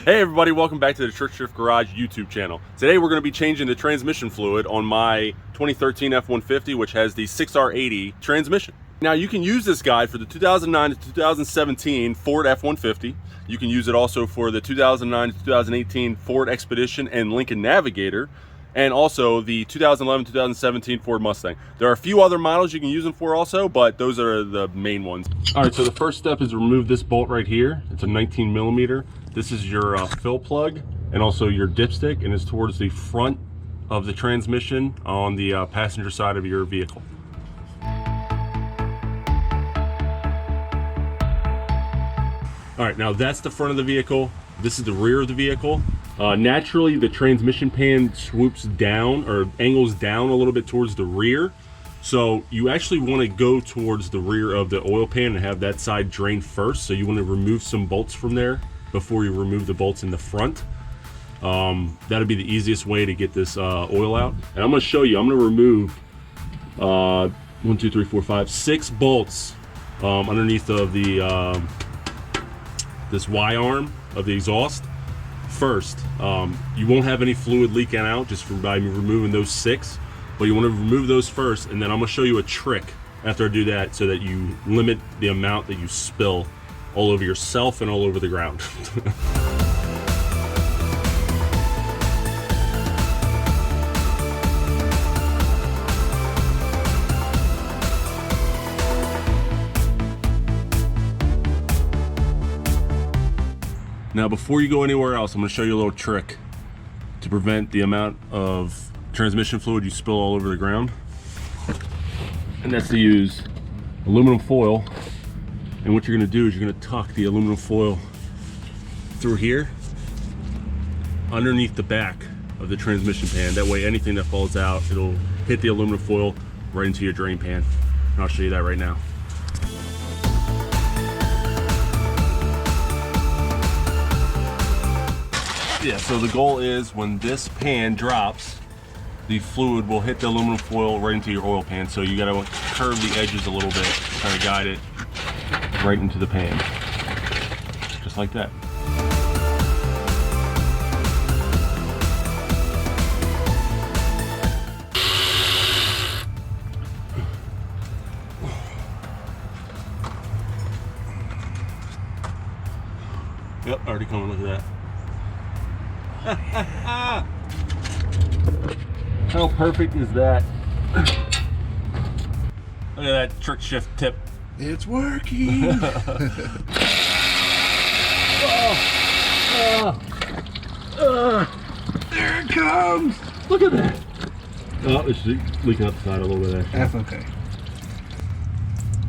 Hey everybody, welcome back to the Church Shift Garage YouTube channel. Today we're going to be changing the transmission fluid on my 2013 F-150, which has the 6R80 transmission. Now you can use this guide for the 2009 to 2017 Ford F-150. You can use it also for the 2009 to 2018 Ford Expedition and Lincoln Navigator, and also the 2011-2017 Ford Mustang. There are a few other models you can use them for also, but those are the main ones. All right, so the first step is to remove this bolt right here. It's a 19 millimeter. This is your fill plug and also your dipstick, and it's towards the front of the transmission on the passenger side of your vehicle. All right, now that's the front of the vehicle. This is the rear of the vehicle. Naturally, the transmission pan swoops down or angles down a little bit towards the rear. So you actually want to go towards the rear of the oil pan and have that side drain first. So you want to remove some bolts from there before you remove the bolts in the front. That'll be the easiest way to get this oil out. And I'm going to show you, I'm going to remove 1, 2, 3, 4, 5, 6 bolts underneath of the this Y arm of the exhaust first. You won't have any fluid leaking out just by removing those 6, but you want to remove those first, and then I'm going to show you a trick after I do that so that you limit the amount that you spill all over yourself and all over the ground. Now before you go anywhere else, I'm going to show you a little trick to prevent the amount of transmission fluid you spill all over the ground. And that's to use aluminum foil. And what you're going to do is you're going to tuck the aluminum foil through here underneath the back of the transmission pan. That way anything that falls out, it'll hit the aluminum foil right into your drain pan. And I'll show you that right now. Yeah, so the goal is when this pan drops, the fluid will hit the aluminum foil right into your oil pan. So you gotta curve the edges a little bit, kind of guide it right into the pan. Just like that. Yep, already coming, look at that. How perfect is that? Look at that trick shift tip. It's working. There it comes. Look at that. Oh, it's leaking up the side a little bit actually. That's okay.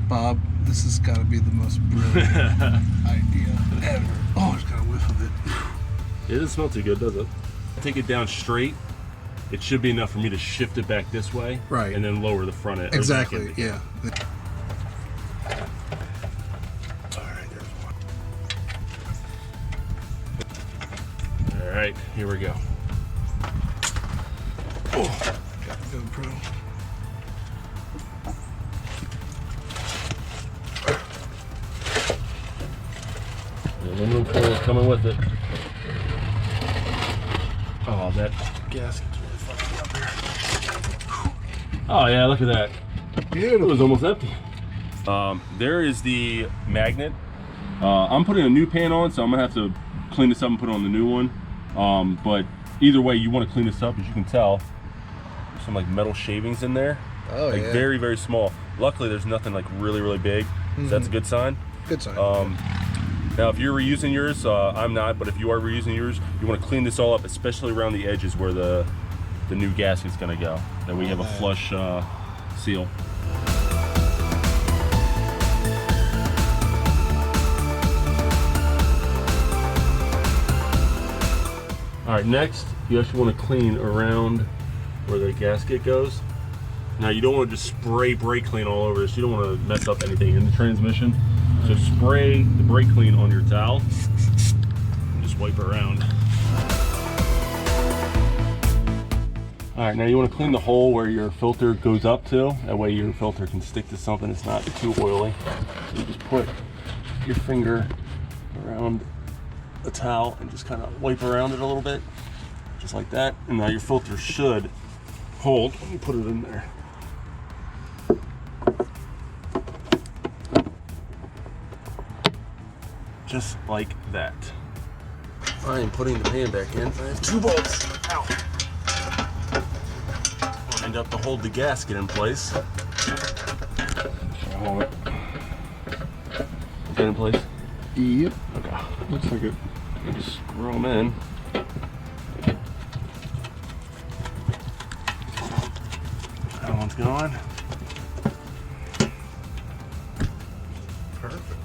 Bob, this has got to be the most brilliant idea ever. Oh, it's got a whiff of it. It doesn't smell too good, does it? Take it down straight. It should be enough for me to shift it back this way, right, and then lower the front end. Exactly. Yeah. All right, there's one. All right, here we go. Oh, got the GoPro. The aluminum foil is coming with it. Oh, that gasket's really fucking up here. Oh yeah, look at that. Beautiful. It was almost empty. There is the magnet. I'm putting a new pan on, so I'm gonna have to clean this up and put on the new one. But either way, you want to clean this up. As you can tell, there's some like metal shavings in there. Oh, like yeah. very, very small. Luckily, there's nothing like really, really big. So that's a good sign. Good sign. Now, if you're reusing yours, I'm not, but if you are reusing yours, you want to clean this all up, especially around the edges where the new gasket's going to go. That we have a flush seal. All right, next, you actually want to clean around where the gasket goes. Now, you don't want to just spray brake clean all over this. You don't want to mess up anything in the transmission. So spray the brake clean on your towel and just wipe it around. All right, now you want to clean the hole where your filter goes up to. That way your filter can stick to something that's not too oily. So you just put your finger around a towel and just kind of wipe around it a little bit, just like that. And now your filter should hold. Let me put it in there. Just like that. I am putting the pan back in. I have 2 bolts. Ow. I'll end up to hold the gasket in place. Hold it. Is that in place? Yep. Okay. Looks like it. Just screw them in. That one's gone. Perfect.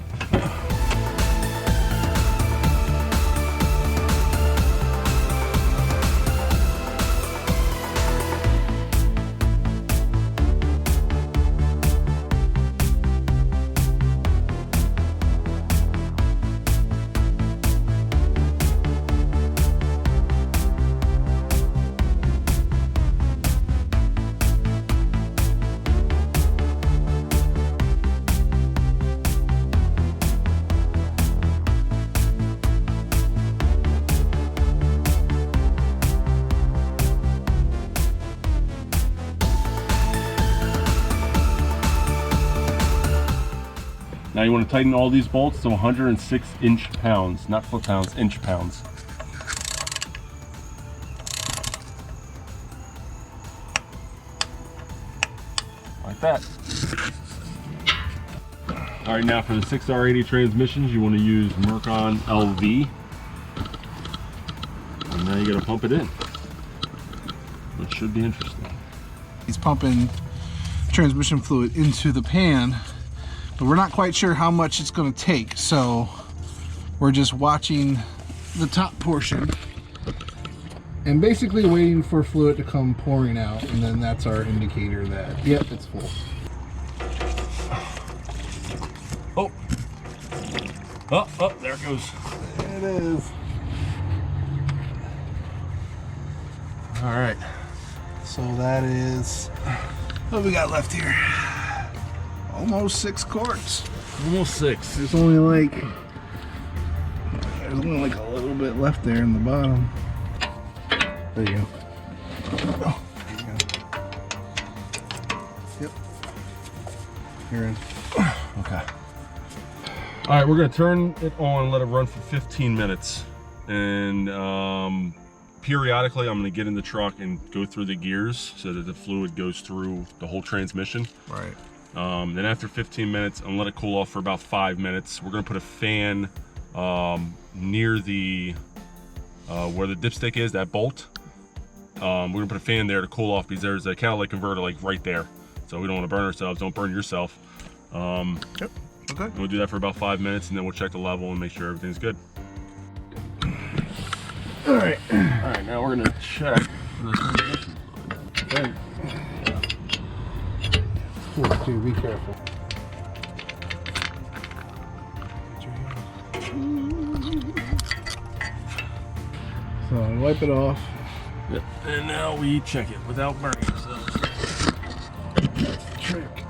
Now you want to tighten all these bolts to 106 inch-pounds, not foot-pounds, inch-pounds. Like that. All right, now for the 6R80 transmissions, you want to use Mercon LV. And now you got to pump it in, which should be interesting. He's pumping transmission fluid into the pan, but we're not quite sure how much it's going to take, so we're just watching the top portion and basically waiting for fluid to come pouring out, and then that's our indicator that, yep, it's full. Oh, there it goes. There it is. All right, so that is what we got left here. Almost 6 quarts. Almost 6. There's only like a little bit left there in the bottom. There you go. Oh, there you go. Yep. You're in. Okay. All right, we're gonna turn it on and let it run for 15 minutes. And periodically, I'm gonna get in the truck and go through the gears so that the fluid goes through the whole transmission. Right. Then after 15 minutes, I'm gonna let it cool off for about 5 minutes. We're gonna put a fan near the where the dipstick is, that bolt. We're gonna put a fan there to cool off because there's a catalytic converter like right there. So we don't want to burn ourselves. Don't burn yourself. Yep. Okay. We'll do that for about 5 minutes, and then we'll check the level and make sure everything's good. All right. All right. Now we're gonna check the transmission. Okay. Dude, be careful. So wipe it off. Yep. And now we check it without burning ourselves. Trick.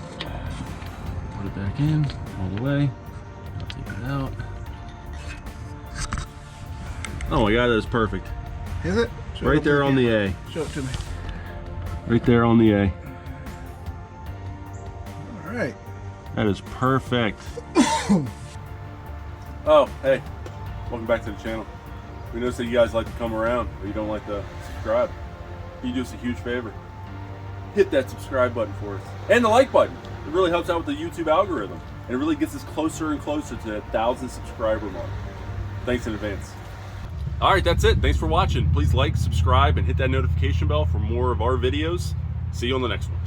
Put it back in all the way. I'll take it out. Oh my God, that is perfect. Is it? Right there on the A. Show it to me. Right there on the A. All right. That is perfect. Oh, hey. Welcome back to the channel. We noticed that you guys like to come around, but you don't like to subscribe. You do us a huge favor. Hit that subscribe button for us. And the like button. It really helps out with the YouTube algorithm. And it really gets us closer and closer to that 1,000 subscriber mark. Thanks in advance. All right, that's it. Thanks for watching. Please like, subscribe, and hit that notification bell for more of our videos. See you on the next one.